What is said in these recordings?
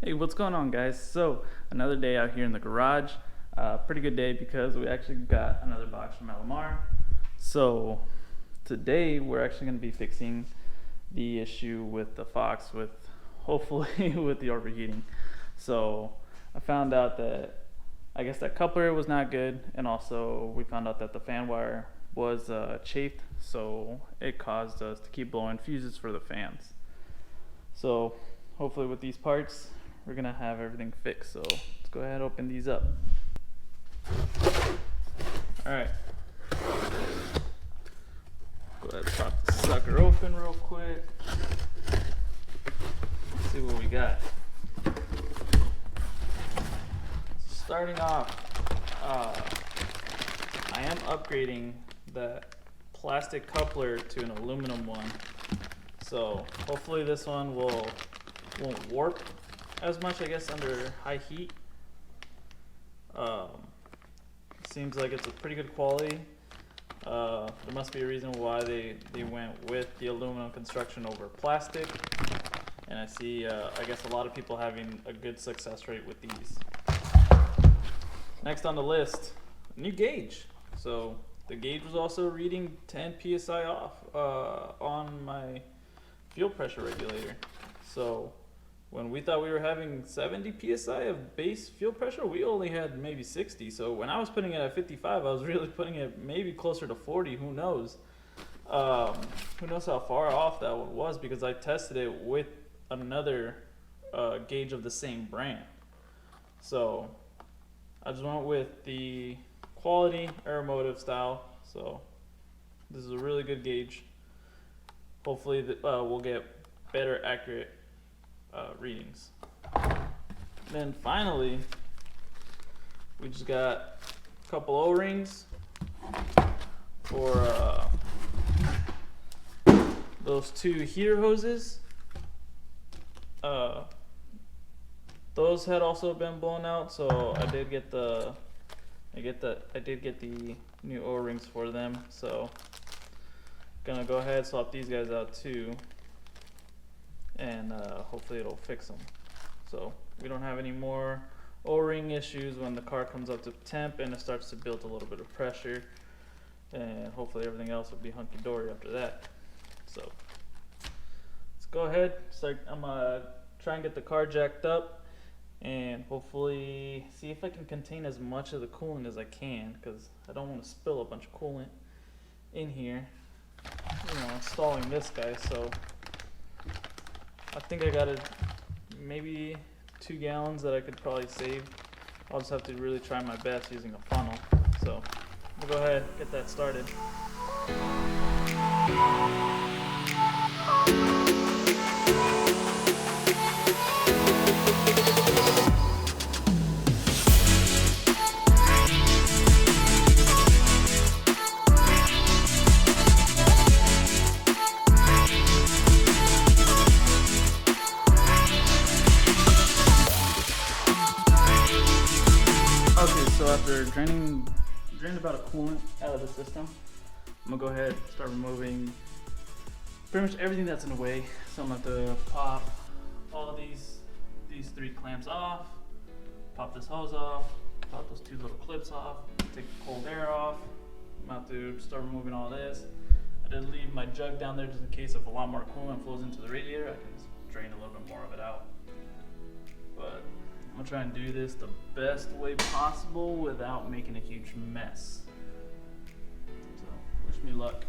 Hey, what's going on, guys? So, another day out here in the garage. Pretty good day because we actually got another box from LMR. So, today we're actually going to be fixing the issue with the Fox, with hopefully with the overheating. So, I found out that I guess that coupler was not good, and also we found out that the fan wire was chafed, so it caused us to keep blowing fuses for the fans. So, hopefully with these parts we're gonna have everything fixed. So let's go ahead and open these up. Alright, go ahead and pop the sucker open real quick. Let's see what we got. Starting off, I am upgrading that plastic coupler to an aluminum one, so hopefully this one won't warp as much, I guess, under high heat. Seems like it's a pretty good quality. There must be a reason why they went with the aluminum construction over plastic, and I see I guess a lot of people having a good success rate with these. Next on the list, new gauge. So the gauge was also reading 10 psi off on my fuel pressure regulator. So when we thought we were having 70 psi of base fuel pressure, we only had maybe 60. So when I was putting it at 55, I was really putting it maybe closer to 40. Who knows? Who knows how far off that one was, because I tested it with another gauge of the same brand. So I just went with the quality aeromotive style. So this is a really good gauge. Hopefully we'll get better accurate readings. Then finally, we just got a couple O-rings for those two heater hoses. Those had also been blown out, so I did get the new O-rings for them. So gonna go ahead and swap these guys out too, and hopefully it'll fix them, so we don't have any more O-ring issues when the car comes up to temp and it starts to build a little bit of pressure, and hopefully everything else will be hunky-dory after that. So let's go ahead, I'm gonna try and get the car jacked up and hopefully see if I can contain as much of the coolant as I can, because I don't want to spill a bunch of coolant in here, installing this guy. So I think I got maybe 2 gallons that I could probably save. I'll just have to really try my best using a funnel. So we'll go ahead and get that started. Okay, so after drained about a coolant out of the system, I'm gonna go ahead and start removing pretty much everything that's in the way. So I'm gonna have to pop all of these 3 clamps off, pop this hose off, pop those 2 little clips off, take the cold air off. I'm gonna have to start removing all this. I did leave my jug down there just in case if a lot more coolant flows into the radiator, I can just drain a little bit more of it out. But I'm gonna try and do this the best way possible without making a huge mess. So, wish me luck.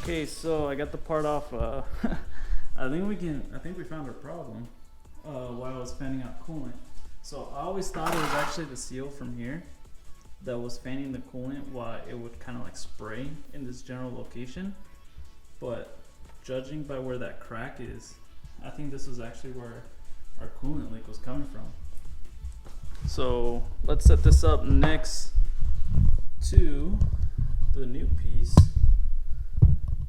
Okay, so I got the part off. I think we found our problem while I was fanning out coolant. So I always thought it was actually the seal from here that was fanning the coolant while it would kind of like spray in this general location. But judging by where that crack is, I think this is actually where our coolant leak was coming from. So let's set this up next to the new piece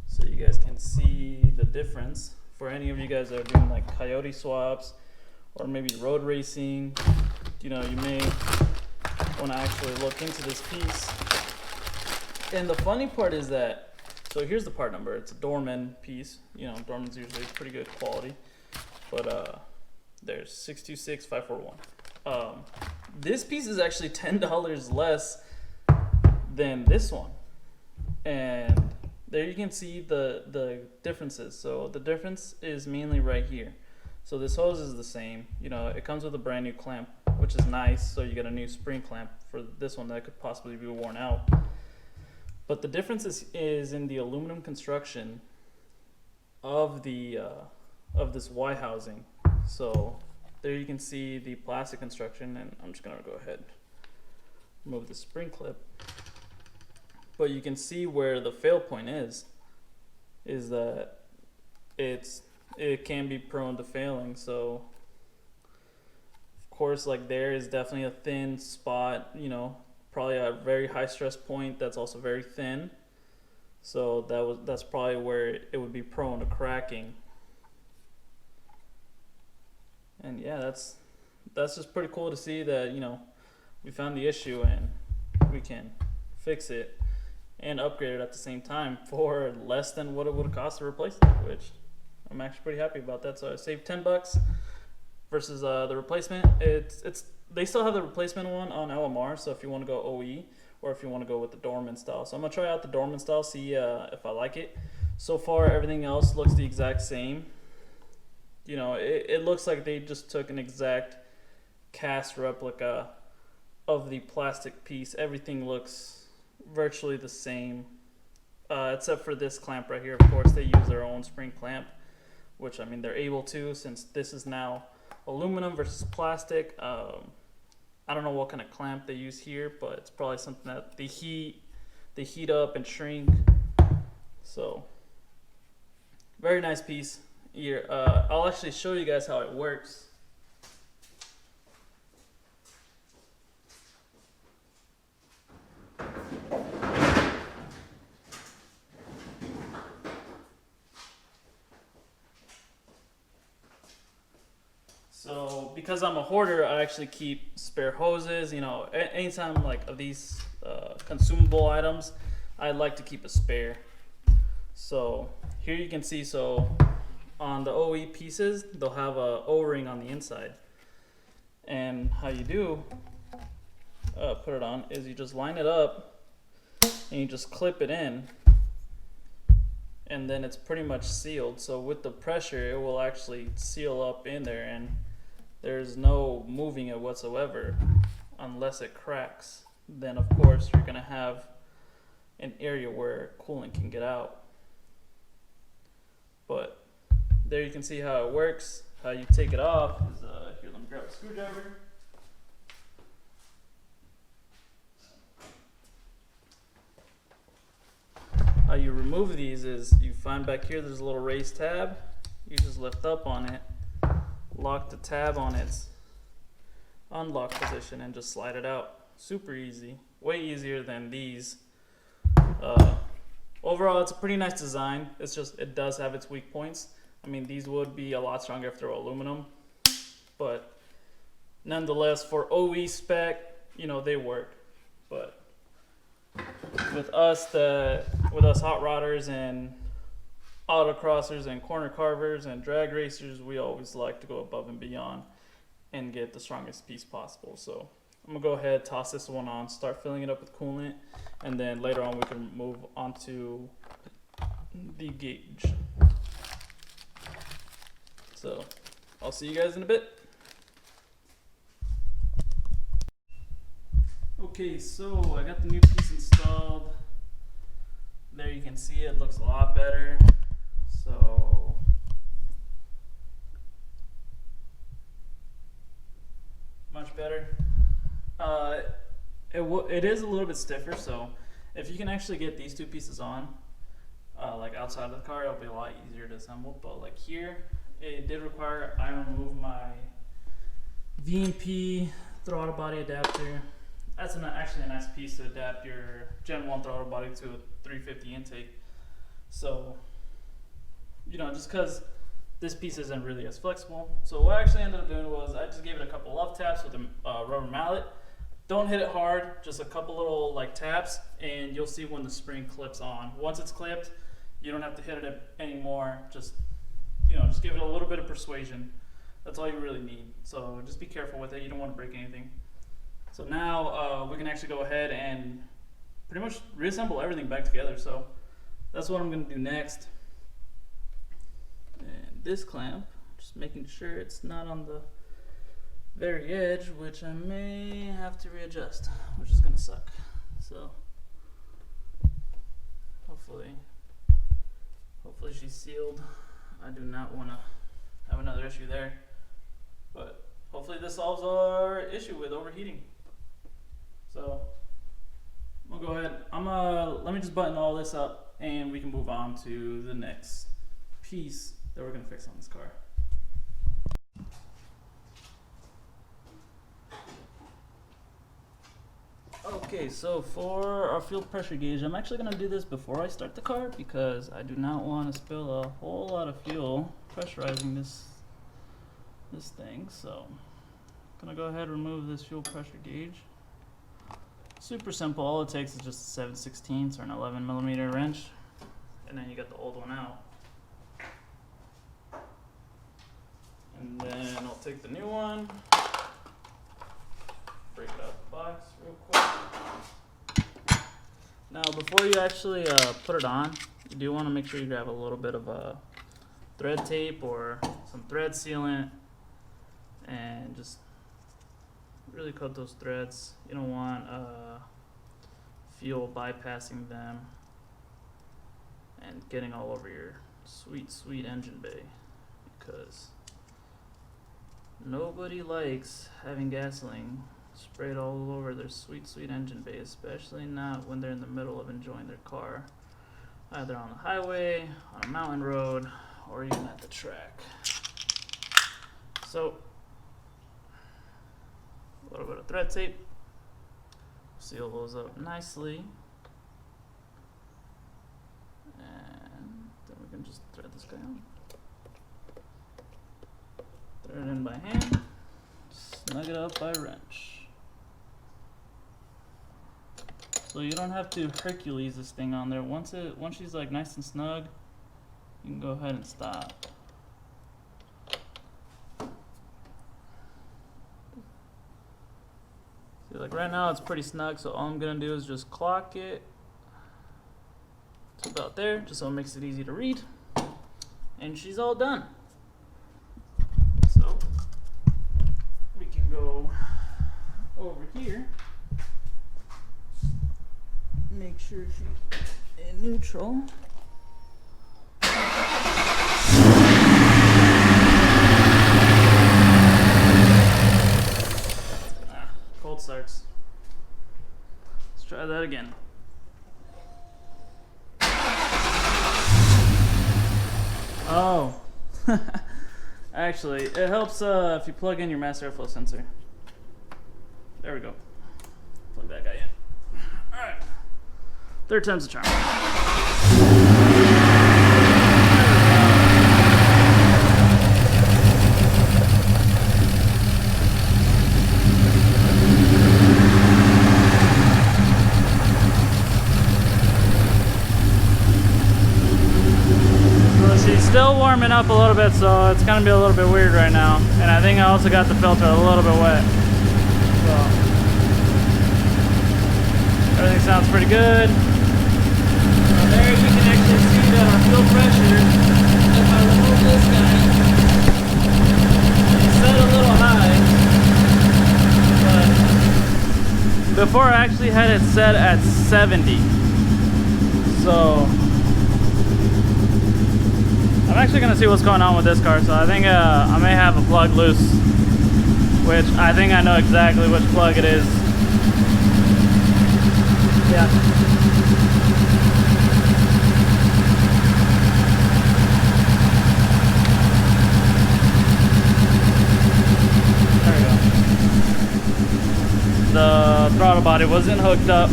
so you guys can see the difference. For any of you guys that are doing like coyote swaps or maybe road racing, you know, you may want to actually look into this piece. And the funny part is that, so here's the part number. It's a Dorman piece. You know, Dorman's usually pretty good quality, but there's 626541. This piece is actually $10 less than this one, and there you can see the differences. So the difference is mainly right here. So this hose is the same. You know, it comes with a brand new clamp, which is nice. So you get a new spring clamp for this one that could possibly be worn out. But the difference is in the aluminum construction of the of this Y housing. So there you can see the plastic construction, and I'm just gonna go ahead and remove the spring clip. But you can see where the fail point is that it can be prone to failing. So of course, like there is definitely a thin spot, you know, probably a very high stress point that's also very thin. So that's probably where it would be prone to cracking. And yeah, that's just pretty cool to see that, you know, we found the issue and we can fix it and upgrade it at the same time for less than what it would have cost to replace it, which I'm actually pretty happy about that. So I saved $10 versus the replacement. They still have the replacement one on LMR, so if you want to go OE or if you want to go with the Dorman style. So I'm gonna try out the Dorman style, see if I like it. So far everything else looks the exact same. You know, it looks like they just took an exact cast replica of the plastic piece. Everything looks virtually the same, except for this clamp right here. Of course, they use their own spring clamp, which, I mean, they're able to, since this is now aluminum versus plastic. I don't know what kind of clamp they use here, but it's probably something that they heat up and shrink. So very nice piece here. I'll actually show you guys how it works. So because I'm a hoarder, I actually keep spare hoses. You know, anytime like of these consumable items, I like to keep a spare. So here you can see, so on the OE pieces, they'll have a O-ring on the inside. And how you do put it on is you just line it up and you just clip it in, and then it's pretty much sealed. So with the pressure, it will actually seal up in there, and there's no moving it whatsoever unless it cracks. Then of course you're gonna have an area where coolant can get out. But there you can see how it works. How you take it off is here, let me grab a screwdriver. How you remove these is you find back here there's a little raised tab. You just lift up on it, lock the tab on its unlock position, and just slide it out. Super easy, way easier than these. Overall, it's a pretty nice design. It's just, it does have its weak points. I mean, these would be a lot stronger if they're aluminum, but nonetheless, for OE spec, you know, they work. But with us hot rodders and autocrossers and corner carvers and drag racers, we always like to go above and beyond and get the strongest piece possible. So I'm gonna go ahead, toss this one on, start filling it up with coolant, and then later on we can move on to the gauge. So I'll see you guys in a bit. Okay, so I got the new piece installed. There you can see it looks a lot better. So much better. It is a little bit stiffer, so if you can actually get these two pieces on, like outside of the car, it'll be a lot easier to assemble. But like here, it did require I remove my VMP throttle body adapter that's actually a nice piece to adapt your Gen 1 throttle body to a 350 intake. So, you know, just because this piece isn't really as flexible. So what I actually ended up doing was I just gave it a couple love taps with a rubber mallet. Don't hit it hard, just a couple little like taps, and you'll see when the spring clips on. Once it's clipped, you don't have to hit it anymore. Just, you know, just give it a little bit of persuasion. That's all you really need. So just be careful with it. You don't want to break anything. So now we can actually go ahead and pretty much reassemble everything back together. So that's what I'm going to do next. And this clamp, just making sure it's not on the very edge, which I may have to readjust, which is going to suck. So hopefully she's sealed. I do not want to have another issue there, but hopefully this solves our issue with overheating. So I'm gonna go ahead. Let me just button all this up, and we can move on to the next piece that we're gonna fix on this car. Okay, so for our fuel pressure gauge, I'm actually gonna do this before I start the car because I do not want to spill a whole lot of fuel pressurizing this thing. So I'm gonna go ahead and remove this fuel pressure gauge. Super simple. All it takes is just a 7/16 or an 11mm wrench, and then you get the old one out. And then I'll take the new one, break it out of the box real quick. Now, before you actually put it on, you do want to make sure you grab a little bit of thread tape or some thread sealant, and just really cut those threads. You don't want fuel bypassing them and getting all over your sweet engine bay, because nobody likes having gasoline sprayed all over their sweet engine bay, especially not when they're in the middle of enjoying their car, either on the highway, on a mountain road, or even at the track. So a little bit of thread tape, seal those up nicely, and then we can just thread this guy on. Thread it in by hand, snug it up by wrench. So you don't have to Hercules this thing on there. Once she's like nice and snug, you can go ahead and stop. See, like right now it's pretty snug, so all I'm gonna do is just clock it to about there, just so it makes it easy to read, and she's all done. So we can go over here, make sure she's in neutral. Cold starts. Let's try that again. Oh, actually, it helps if you plug in your master airflow sensor. There we go. Plug that guy in. All right. Third time's a charm. She's still warming up a little bit, so it's gonna be a little bit weird right now. And I think I also got the filter a little bit wet. So everything sounds pretty good. So there you can actually see that our fuel pressure, if I remove this guy, it's set a little high. But before I actually had it set at 70. So I'm actually going to see what's going on with this car, so I think I may have a plug loose, which I think I know exactly which plug it is. Yeah. There we go. The throttle throttle body wasn't hooked up.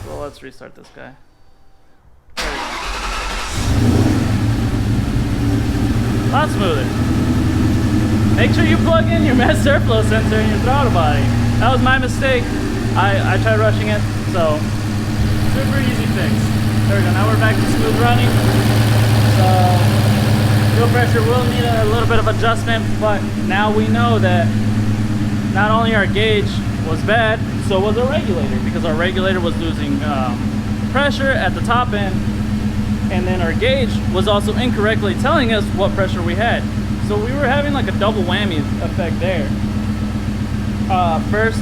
So let's restart this guy. A lot smoother. Make sure you plug in your mass airflow sensor in your throttle body. That was my mistake. I tried rushing it, so super easy fix. There we go, now we're back to smooth running. So fuel pressure will need a little bit of adjustment, but now we know that not only our gauge was bad, so was our regulator, because our regulator was losing pressure at the top end, and then our gauge was also incorrectly telling us what pressure we had. So we were having like a double whammy effect there. First,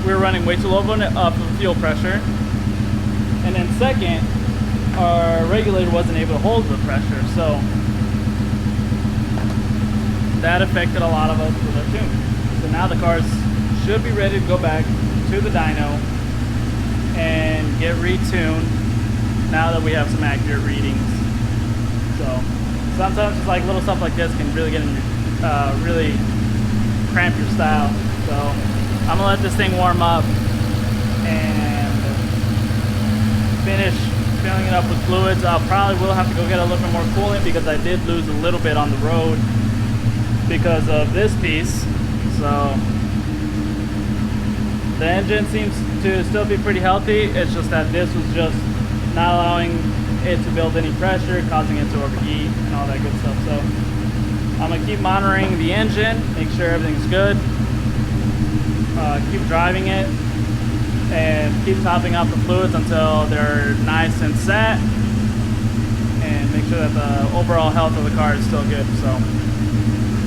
we were running way too low for fuel pressure, and then second, our regulator wasn't able to hold the pressure, so that affected a lot of us with our tune. So now the cars should be ready to go back to the dyno and get retuned now that we have some accurate readings. So sometimes it's like little stuff like this can really get in your, really cramp your style. So I'm gonna let this thing warm up and finish filling it up with fluids. I probably will have to go get a little bit more coolant because I did lose a little bit on the road because of this piece. So the engine seems to still be pretty healthy. It's just that this was just not allowing it to build any pressure, causing it to overheat and all that good stuff. So I'm gonna keep monitoring the engine, make sure everything's good, keep driving it, and keep topping out the fluids until they're nice and set, and make sure that the overall health of the car is still good. So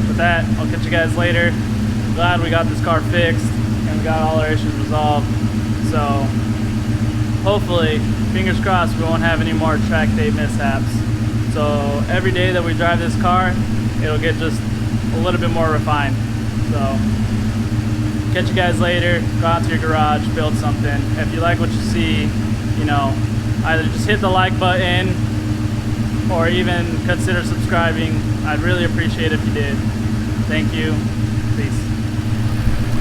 with that, I'll catch you guys later. Glad we got this car fixed and we got all our issues resolved. So hopefully, fingers crossed, we won't have any more track day mishaps. So every day that we drive this car, it'll get just a little bit more refined. So catch you guys later. Go out to your garage, build something. If you like what you see, you know, either just hit the like button or even consider subscribing. I'd really appreciate it if you did. Thank you.